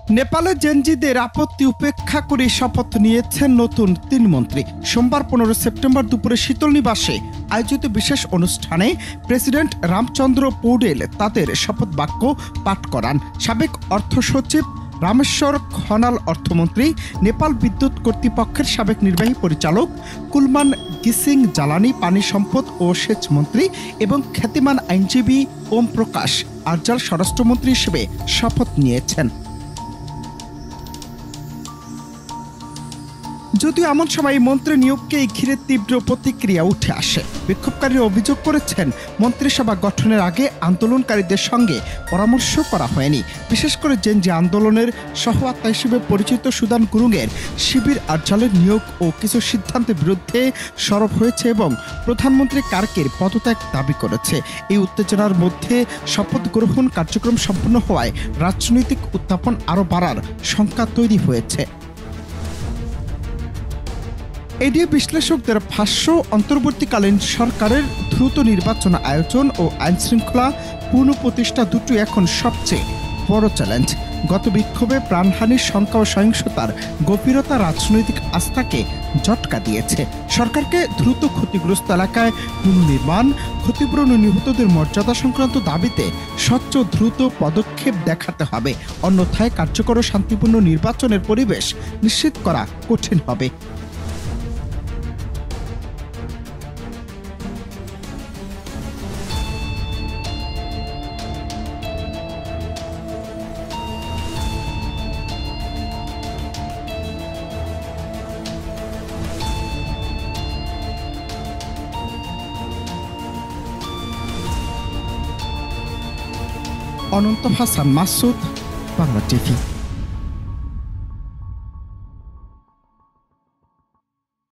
নেপালে জেনজিদের আপত্তি উপেক্ষা করে শপথ নিয়েছেন নতুন ৩ মন্ত্রী। সোমবার ১৫ সেপ্টেম্বর দুপুরে শীতল নিবাসে আয়োজিত বিশেষ অনুষ্ঠানে প্রেসিডেন্ট রামচন্দ্র পৌডেল তাদের শপথ বাক্য পাঠ করান। সাবেক অর্থ সচিব রামেশ্বর খনাল, অর্থমন্ত্রী, নেপাল বিদ্যুৎ কর্তৃপক্ষের সাবেক নির্বাহী পরিচালক কুলমান গিসিং, জ্বালানি, পানি সম্পদ ও সেচ মন্ত্রী এবং খ্যাতিমান আইনজীবী ওম প্রকাশ আরজাল স্বরাষ্ট্রমন্ত্রী হিসেবে শপথ নিয়েছেন। যদিও এমন সময় মন্ত্রী নিয়োগকে ঘিরে তীব্র প্রতিক্রিয়া উঠে আসে। বিক্ষোভকারীরা অভিযোগ করেছেন, মন্ত্রিসভা গঠনের আগে আন্দোলনকারীদের সঙ্গে পরামর্শ করা হয়নি। বিশেষ করে জেনজি আন্দোলনের সহ-আত্মা হিসেবে পরিচিত সুদান গুরুংয়ের শিবির আরজালের নিয়োগ ও কিছু সিদ্ধান্তের বিরুদ্ধে সরব হয়েছে এবং প্রধানমন্ত্রী কার্কের পদত্যাগ দাবি করেছে। এই উত্তেজনার মধ্যে শপথ গ্রহণ কার্যক্রম সম্পন্ন হওয়ায় রাজনৈতিক উত্তাপন আরও বাড়ার শঙ্কা তৈরি হয়েছে। এডিএ বিশ্লেষকদের ভাষ্য, অন্তর্বর্তীকালীন সরকারের দ্রুত নির্বাচন আয়োজন ও আইনশৃঙ্খলা পুনঃপ্রতিষ্ঠা দুটো এখন সবচেয়ে বড় চ্যালেঞ্জ। গত বিক্ষোভে প্রাণহানির সংখ্যা ও সহিংসতার গভীরতা রাজনৈতিক আস্থাকে ঝটকা দিয়েছে। সরকারকে দ্রুত ক্ষতিগ্রস্ত এলাকায় পুনর্নির্মাণ, ক্ষতিপূরণ ও নিহতদের মর্যাদা সংক্রান্ত দাবিতে স্বচ্ছ দ্রুত পদক্ষেপ দেখাতে হবে। অন্যথায় কার্যকর ও শান্তিপূর্ণ নির্বাচনের পরিবেশ নিশ্চিত করা কঠিন হবে। অনন্ত হাসান মাসুদ, বাংলা টিভি।